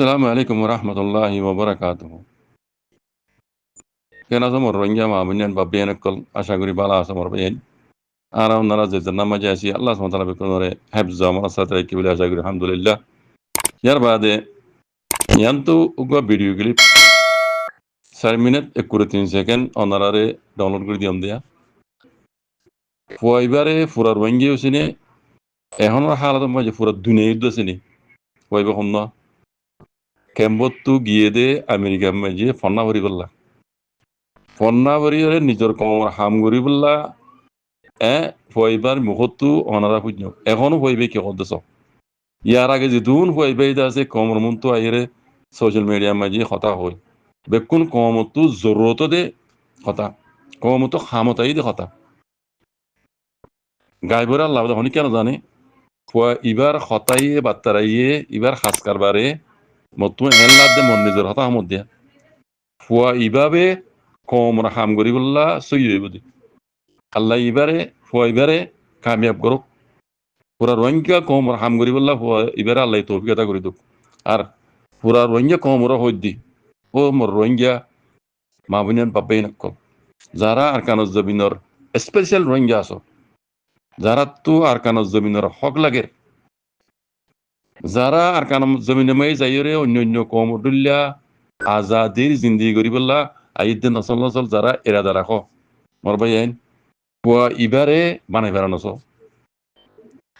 Assalamu alaikum warahmatullahi wabarakatuh. Kena somor rohingya ma bunyan babbiyan kol asha kori bala somor bayen. Ara unara zezna namaje asi Allah subhanahu wa ta'ala bekonore hafza marasata kibli asha kori alhamdulillah. Yar bade yantu uga video clip 4 minute 1 second onarare download করে দিয়াম দিয়া ফয়বারে পুরা রোহিঙ্গা উসিনে এখনৰ হালত মাঝে পুরা দুনিয়া যুদ্ধ সিনি ফয়বা হন্ন কেম্বতু গিয়ে দে আমেরিকা মাঝে ফন্না ভরি বললা ফন্না ভরি নিজের কমর হাম করি বললা ফয়বার মুখতু অনারা পুণ্য এখনো ফয়বে কি করতেছ ইয়ার আগে যেতুন ফয়বাই আছে কমর মন্তু আইরে সোশ্যাল মিডিয়া মাঝে কথা হই বেকুন কমতু জরুরত দে কথা কমতু খামতাই দে কথা গাইবরা আল্লাহ হনি কেন জানে ইবার হতাইয়ে বাত্তারাইয়ে ইবার খাস কারবারে মতু এনলাদে মন নিজের হতা হামত দিয়া ফুয়া ইবাবে কমর হাম করি বললা সই হইব দি আল্লাহ ইবারে ফুয়া ইবারে কামিয়াব করুক পুরা রোহিঙ্গা কমর হাম করি বললা ফুয়া ইবারে আল্লাহ তৌফিকতা করি দুক আর পুরা রোহিঙ্গা কমর হই দি ও মোর রোহিঙ্গা মাবুনিয়ান পাব্বাই নকল যারা আরকানুজ জমিনর স্পেশাল রোহিঙ্গা আছো যারা তো আরকানুজ জমিনর হক লাগে যারা আরকানুজ জমিনে মাই যাইরে অন্য কমরদুল্লা আজাদির জিন্দিগি করি বললা আইদ্দিন নসল নসল যারা এরাদা রাখো মোর ভাই আইন পুয়া ইবারে বানাই বেড়ানোছ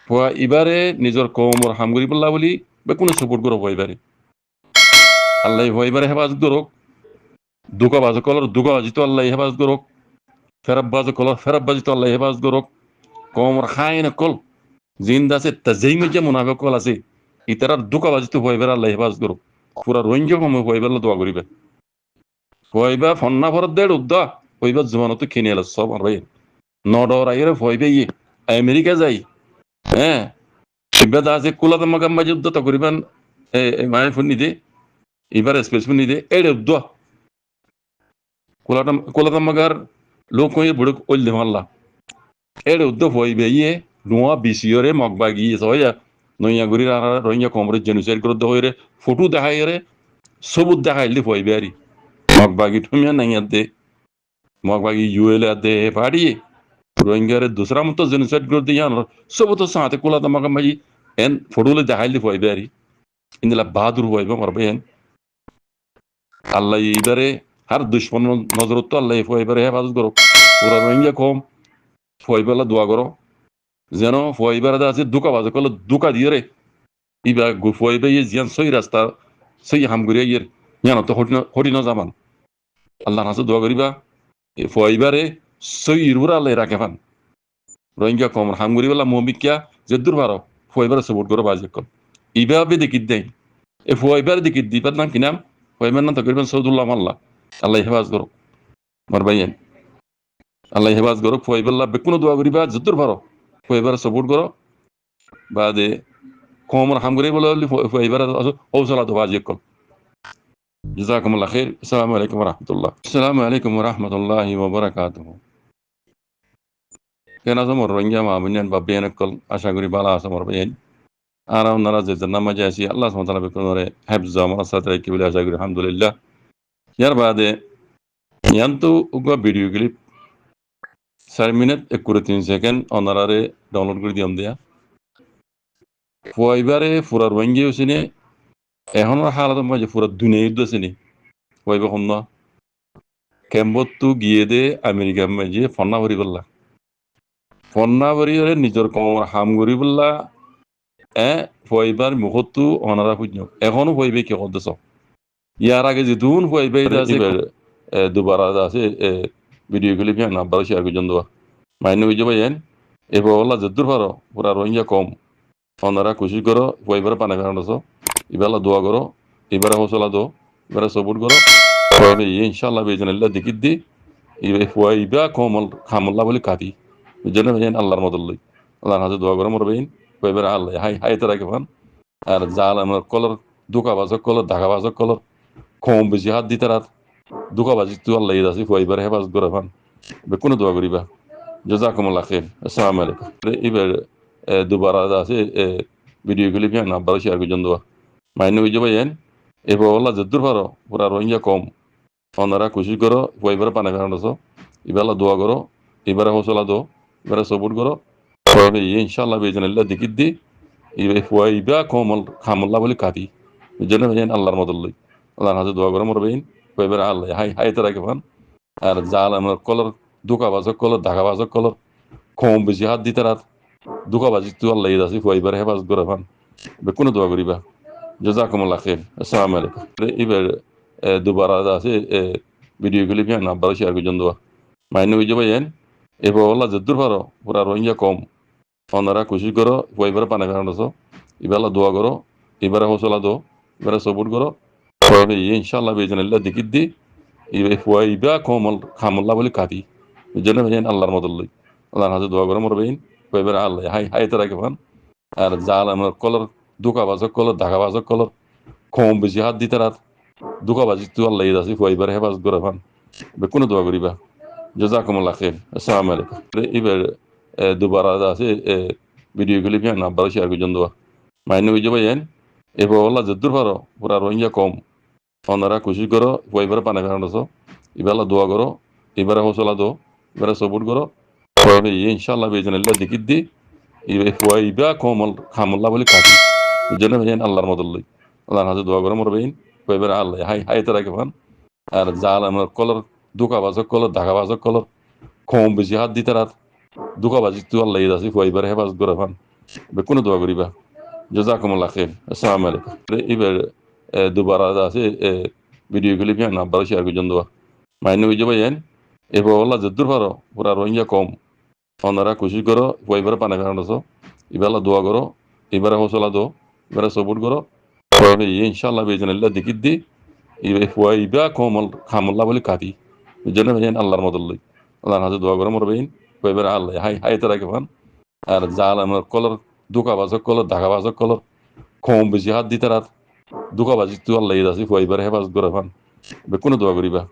পুয়া ইবারে নিজের কমর হাম করি বললা বলি বেকুনে সাপোর্ট করো ইবারে আল্লাহ ইবারে হেফাজত করুক দুকা বাজু কলর দুকা বাজি তো আল্লাহ হেফাজত করুক ফেরাব বাজু কলর ফেরাব বাজি তো আল্লাহ হেফাজত করুক কমর খায় না কল জিন্দা আছে তাজেইমে যে মুনাফিক কল আছে ইতারার দুকা বাজি তো ইবারে আল্লাহ হেফাজত করুক পুরা রোহিঙ্গা কম ইবারে দোয়া করিবে ফয়বা ফন্না ভরত দেড় উদ্দা ফয়বা জমানত কিনে এলো সব আর ভাই নডর আইরে ফয়বে ইয়ে আমেরিকা যাই হ্যাঁ ইবাদ আছে কুলাত মাগাম মাঝে উদ্দা তো করিবেন মায়ের ফোন নিদে এবার স্পেস ফোন নিদে এড়ে উদ্দা কুলাত মাগার লোক হয়ে বুড়ো ওল দে মাল্লা এড়ে উদ্দা ফয়বে ইয়ে নোয়া বিসিয়রে মগবা গিয়ে সয়া নইয়া গুড়ি রোহিঙ্গা কমরে জেনুসাইড করে দে ফটো দেখাই রে সবুত দেখাইলে ফয়বে আরি মগবাগি ঠুমিয়া নাই দে মগবাগি ইউএল দে পাড়িয়ে রোহিঙ্গারে दूसरा মতো জেনোসাইড করে দিয়ে সব তো সাথে কোলাতে মাগাম মাঝি এন ফটোলে দেখাইলে ফয়বে আরি ইন্দলা বাহাদুর ফয়বে মারবে এন আল্লাহ ইবারে হার দুশ্মন নজরত তো আল্লাহ ফয়বারে হেফাজত করো পুরা রোহিঙ্গা কম ফয়বেলা দোয়া করো যেন ফয়বারে আছে দুকা বাজে কলে দুকা দিয়ে রে ইবা ফয়বে ইয়ে জিয়ান সই রাস্তা সই হামগুড়িয়া ইয়ের ইয়ানো তো হটি না জামান আল্লাহ হাসে দোয়া করিবা ফয়বারে সই ইরুরা আল্লাহ রাখে ফান রোহিঙ্গা কম হামগুড়ি বেলা মমিকিয়া যে দূর ভারো ফয়বারে সাপোর্ট করো বাজে কল ইভাবে দেখি দেয় এ ফয়বারে দেখি দিবার নাম কিনাম ফয়বার নাম তো করবেন সৌদুল্লাহ মাল্লা আল্লাহ হেফাজ করো মার ভাইয়েন আল্লাহ হেফাজ করো ফয়বাল্লাহ বেকুনো দোয়া করিবা যে দূর ভারো ফয়বারে সাপোর্ট করো বাদে কমর হামগুড়ি বলে ফয়বারে হৌসলা তো বাজে call جزاكم الله خير السلام عليكم ورحمة الله السلام عليكم ورحمة الله وبركاته كنا سمر روهينجا ما bunyan babbiyan kol asha kori bala somor bayen ara unara zezna namaje asi Allah subhanahu wa ta'ala bekonore hafza marasata kibli asha kori alhamdulillah yar bade yantu uga video clip 4 minute 1 second onarare download করে দিয়াম দিয়া ফয়বারে পুরা রোহিঙ্গা উসিনে এখনৰ হালত মাঝে পুরা দুনিয়া যুদ্ধ সিনি ফয়বা হন্ন কেম্বতু গিয়ে দে আমেরিকা মাঝে ফন্না ভরি বললা ফন্না ভরি নিজের কমর হাম করি বললা ফয়বার মুখতু অনারা পুণ্য এখনো ফয়বে কি করতেছ ইয়ার আগে যেতুন ফয়বে আছে দুবার আছে ভিডিও ক্লিপ না বারো শেয়ার করছেন দেওয়া মাইনে বুঝে পাইয়েন এবার বললা যদ্দুর পারো পুরা রোহিঙ্গা কম অনারা কোশিশ করো ফয়বার পানে বেড়ানোছ ইবেলা দোয়া করো এবারে হৌসলা দো এবারে সাপোর্ট করো ইনশাল্লাহ বেজনিল্লাহ দিকির দি ইবা কমল খামল্লা বলে কাটি বুঝলেন ভাইয়েন আল্লাহর মদল্লই আল্লাহর হাতে দোয়া করো মোর ভাইন এবারে আল্লাহ হাই তারা কেমন আর জাল আমার কলর দুকাবাজক কলর ঢাকাবাজক কলর কম বেশি হাত দিতে রাত দুকাবাজি তুই আল্লাহ আছে এবারে হেফাজত করে ফান কোনো দোয়া করিবা জাযাকুমুল্লাহ খাইর আসসালামু আলাইকুম এবার দুবার আছে ভিডিও ক্লিপ না বারো শেয়ার করছেন দেওয়া মাইনে বুঝে পাইয়েন এবার ওলা যদ্দুর পারো পুরা রোহিঙ্গা কম ওনারা খুশি করো এবারে পানি ফেরানো এবার দোয়া করো এবারে হৌসলা দো এবারে সবুর করো তবে ইনশাল্লাহ বেজনাল্লাহ দিকির দি ইবা কমল খামল্লা বলে কাটি জন্য আল্লাহর মদল লই আল্লাহর হাতে দোয়া করো মরবেইন এবারে আল্লাহ হাই হাই তারা কেফান আর জাল আমার কলর দুকাবাজক কলর ঢাকাবাজক কলর কম বেশি হাত দিতে রাত দুকাবাজি তো আল্লাহ আছে এবারে হেফাজত করে ফান কোনো দোয়া করিবা জাজাকুমুল্লাহ খের আসসালামু আলাইকুম এবার দুবার আছে ভিডিও ক্লিপ হ্যাঁ নাম্বার শেয়ার করছেন দোয়া মাইনে হয়ে যাবে এবার ওলা যদ্দুর পারো পুরা রোহিঙ্গা কম ওনারা খুশি করো এবারে পানি ফেরানো এবার দোয়া করো এবারে হৌসলা দো এবারে সবুর করো তবে ইনশাল্লাহ বেজনাল্লাহ দিকির দি ইবা কমল খামল্লা বলে কাটি জন্য আল্লাহর মদল লই আল্লাহর হাতে দোয়া করো মরবেইন এবারে আল্লাহ হাই হাই তারা কেফান আর জাল আমার কলর দুকাবাজক কলর ঢাকাবাজক কলর কম বেশি হাত দিতে রাত দুকাবাজি তো আল্লাহ আছে এবারে হেফাজত করে ফান কোনো দোয়া করিবা জাজাকুমুল্লাহ খের আসসালামু আলাইকুম এবার দুবার আছে ভিডিও ক্লিপ হ্যাঁ নাম্বার শেয়ার করছেন দোয়া মাইনে হয়ে যাবে এবার ওলা যদ্দুর পারো পুরা রোহিঙ্গা কম ওনারা খুশি করো এবারে পানি ফেরানো এবার দোয়া করো এবারে হৌসলা দো এবারে সবুর করো তবে ইনশাল্লাহ বেজনাল্লাহ দিকির দি ইবা কমল খামল্লা বলে কাটি জন্য আল্লাহর মদল লই আল্লাহর হাতে দোয়া করো মরবেইন এবারে আল্লাহ হাই হাই তারা কেফান আর জাল আমার কলর দুকাবাজক কলর ঢাকাবাজক কলর কম বেশি হাত দিতে রাত দুকাবাজি তো আল্লাহ আছে এবারে হেফাজত করে ফান কোনো দোয়া করিবা জাজাকুমুল্লাহ খের আসসালামু আলাইকুম এবার দুবার আছে ভিডিও ক্লিপ হ্যাঁ নাম্বার শেয়ার করছেন দোয়া মাইনে হয়ে যাবে এবার ওলা যদ্দুর পারো পুরা রোহিঙ্গা কম ওনারা খুশি করো এবারে পানি ফেরানো এবার দোয়া করো এবারে হৌসলা দো এবারে সবুর করো তবে ইনশাল্লাহ বেজনাল্লাহ দিকির দি ইবা কমল খামল্লা বলে কাটি জন্য আল্লাহর মদল লই আল্লাহর হাতে দোয়া করো মরবেইন এবারে আল্লাহ হাই হাই তারা কেফান আর জাল আমার কলর দুকাবাজক কলর ঢাকাবাজক কলর কম বেশি হাত দিতে রাত দুকাবাজি তো আল্লাহ আছে এবারে হেফাজত করে ফান কোনো দোয়া করিবা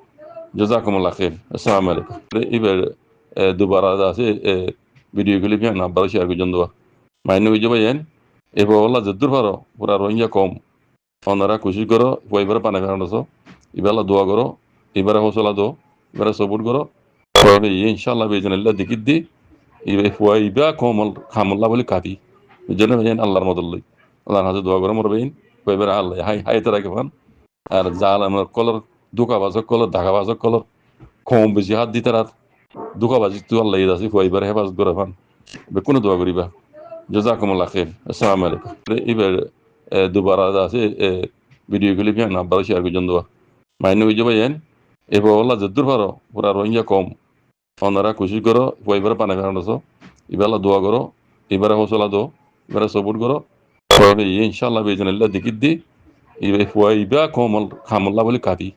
জাজাকুমুল্লাহ খের আসসালামু আলাইকুম এবার দুবার আছে ভিডিও ক্লিপ হ্যাঁ নাম্বার শেয়ার করছেন দোয়া মাইনে হয়ে যাবে এবার ওলা যদ্দুর পারো পুরা রোহিঙ্গা কম ওনারা খুশি করো এবারে পানি ফেরানো এবার দোয়া করো এবারে হৌসলা দো এবারে সবুর করো তবে ইনশাল্লাহ বেজনাল্লাহ দিকির দি ইবা কমল খামল্লা বলে কাটি জন্য আল্লাহর মদল লই আল্লাহর হাতে দোয়া করো মরবেইন এবারে আল্লাহ হাই হাই তারা কেফান আর জাল আমার কলর দুকাবাজক কলর ঢাকাবাজক কলর কম বেশি হাত দিতে রাত দুকাবাজি তো আল্লাহ আছে এবারে হেফাজত করে ফান কোনো দোয়া করিবা জাজাকুমুল্লাহ খের আসসালামু আলাইকুম এবার দুবার আছে ভিডিও ক্লিপ হ্যাঁ নাম্বার শেয়ার করছেন দোয়া মাইনে হয়ে যাবে এবার ওলা যদ্দুর পারো পুরা রোহিঙ্গা কম ওনারা খুশি করো এবারে পানি ফেরানো এবার দোয়া করো এবারে হৌসলা দো এবারে সবুর করো তবে ইনশাল্লাহ বেজনাল্লাহ দিকির দি ইবা কমল খামল্লা বলে কাটি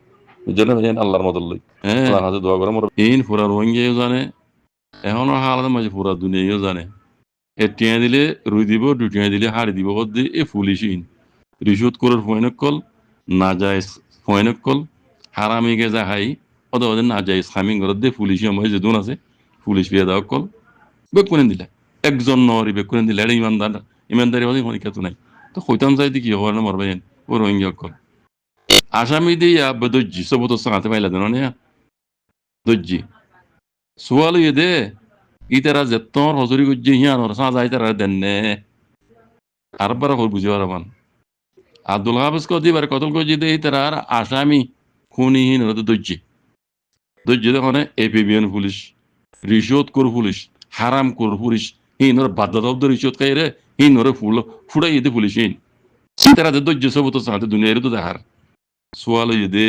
জন্য আল্লাহর মদল লই আল্লাহর হাতে দোয়া করো ইন পুরা রোহিঙ্গা জানে এখনো হালাত মাঝে পুরা দুনিয়াও জানে টিয়া দিলে রুই দিব দুটিয়া দিলে হাড়ি দিব দি এ পুলিশিন রিশোধ করার ফয়নকল না যায় ফয়নকল হারামিকে যা হাই ওদের না যায় স্বামী ঘর দিয়ে পুলিশি আমার যে দুন আছে পুলিশ বিয়ে দেওয়া কল বেকুনে দিলে একজন নরি বেকুনে দিলে এটা ইমানদারি হলে কোনো নাই তো হইতাম চাই কি হওয়ার না মরবেন ও রোহিঙ্গা কল আসামি দিয়ে দর্জি সব তো সাঁতে পাইলা দেন দর্জি সোয়াল ইয়ে দে ইতারা যে তোর হজুরি গুজি হিয়ানোর সাঁজা ইতারা দেননে আরবার হল বুঝি পারবান আব্দুল হাফিজকে দিবার কতল গজি দে ইতারার আসামি খুনিহীন দর্জি দর্জি দেখনে এপিবিএন পুলিশ রিশোধ কর পুলিশ হারাম কর পুলিশ হিনর বাধ্যতা রিশোধ খাই রে হিনরে ফুড়াই দে পুলিশ হিন ইতারা দর্জি সব তো সাঁতে দুনিয়ার তো দেখার সোয়াল ইয়ে দে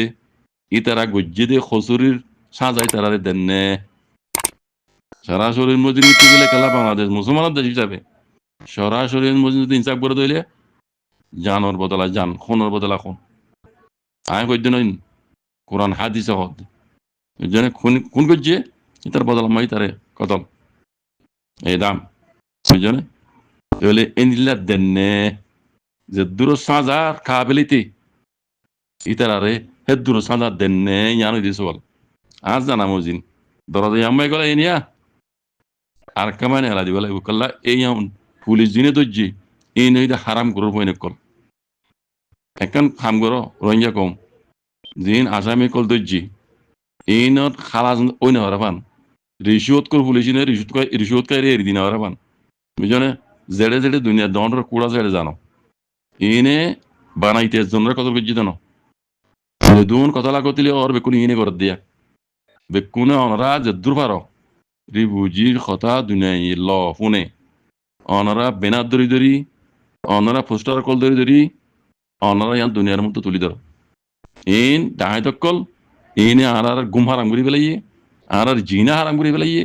ইতারা গজ্জি দে খসুরির সাঁজাই তারা দেননে সরাসরি মসজিদ মৃত্যু গেলে খেলা বাংলাদেশ মুসলমানের দেশ হিসাবে সরাসরি মসজিদ যদি ইনসাফ করে দিলে জানর বদলা জান খুনের বদলা খুন আমি কই দিন কোরআন হাদিসে হদ জনে খুন করছে তার বদলা মাই তারে কতল এই দাম বুঝজনে বলে এনিলা দেননে যে দূর সাজার কাবিলিতি ইতারারে হে দূর সাজা দেননে ইয়ানো দিস বল আজ জানা মজিন দরজা আম্মাই গলা এনিয়া আর কামানে আলা দিবলা কল্লা এই পুলিশ দিনে দর্জি এই নইদা হারাম করব কল একখান খাম করো রোহিঙ্গা কম জিন আসামি কল দর্জি এইনত খালাজ ওই না পান রিসুয়ত কর পুলিশ নে রিসুয়ত কাই এরি দিনা পান বুঝনে জেডে জেডে দুনিয়া দন্ডর কুড়া জেডে জানো ইনে বানাইতে জনের কত বুঝি জানো দুন কথা লাগতিলে ওর বেকুনি ইনে করে দিয়া বেকুনে অনরা জেদ্দুর পারো রিবুজির কথা দুনিয়ায় ল ফোনে অনরা বেনার দরি দরি অনরা পোস্টার কল দরি দরি অনরা ইয়ান দুনিয়ার মতো তুলি ধরো ইন ডাহাই তকল ইনে আর গুম হারাম করি পেলাইয়ে আর জিনা হারাম করি পেলাইয়ে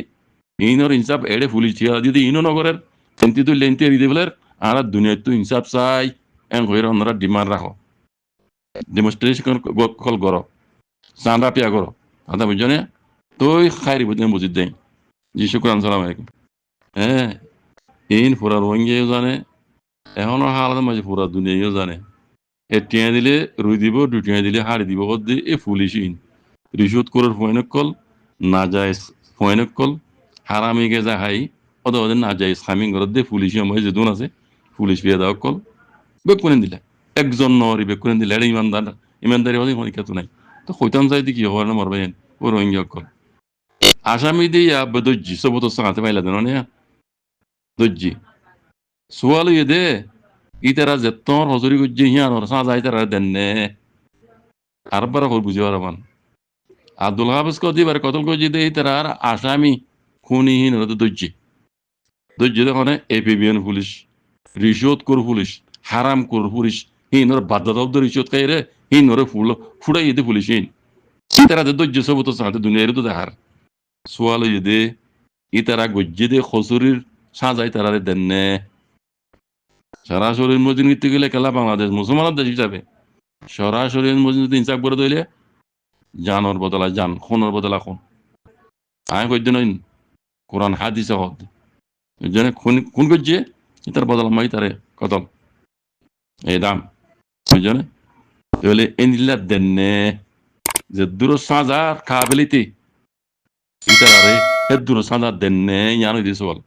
ইনর ইনসাফ এড়ে ফুলি ছিয়া যদি ইনো নগরের সেন্তি তুই লেন্তি এরি দেবেলের আর দুনিয়ায় তো ইনসাফ চাই এন হয়ে অনরা ডিমান্ড রাখো ডেমনস্ট্রেশন কল করো চাঁদা পিয়া করো আদা বুঝনে তুই খাইরি বুঝলেন বুঝি দেয় জি শুক্রান সালাম আলাইকুম হ্যাঁ ইন পুরা রোহিঙ্গিও জানে এখনো হালাত মাঝে পুরা দুনিয়াও জানে এ টিয়া দিলে রুই দিব দুটিয়া দিলে হাড়ি দিব দি এ পুলিশ ইন রিসুত করার ফয়নক কল না যায় ফয়নক কল হারামি গে যা হাই ওদের ওদের না যায় সামিং ঘর দিয়ে পুলিশ আমার যে দুন আছে পুলিশ বিয়ে দেওয়া কল বেকুনে দিলে একজন নরি বেকুনে দিলে এটা ইমানদারি হলে কোনো ক্ষেত্র নাই তো হইতাম যাই দি কি হওয়ার না মরবেন ও রোহিঙ্গা কল আসামি দিয়ে দজ্জি সবত সাঁতে পাইলা দেন না দজ্জি সোয়াল ইয়ে দে ইতারা যেতর হজরি গুজ্জি হিয়ান ওর সাঁজা ইতারা দেননে আরবার হল বুঝি পারবান আব্দুল হাফিজ কদি বার কতল গজি দে ইতারার আসামি খুনিহীন হতে দজ্জি দজ্জি দেখনে এপিবিএন পুলিশ রিশোত কর পুলিশ হারাম কর পুলিশ হিন ওর বাধ্যতাব্দ রিশোত খাই রে হিন ওরে ফুড়াই ইদে পুলিশ হিন ইতারা দজ্জি সবত সাঁতে দুনিয়ার তো দেখার সোয়াল ইয়ে দে ইতারা গজ্জি দে খসুরির সাঁজা ইতারা দেননে সরাসরি মসজিদ নিতে গেলে খেলা বাংলাদেশ মুসলমানের দেশ হিসাবে সরাসরি মসজিদ যদি ইনসাফ করে দিলে জানোর বদলা জান খুনের বদলা খুন আমি কইতে নই কোরআন হাদিসে হদ জনে খুন করছে তার বদলা মাই তারে কতল এই দাম বুঝনে তাহলে এনিলা দেনে যে দূর সাজার খাবেলিতে ইতারে হে দূর সাজা দেনে ইয়ানো দিস বল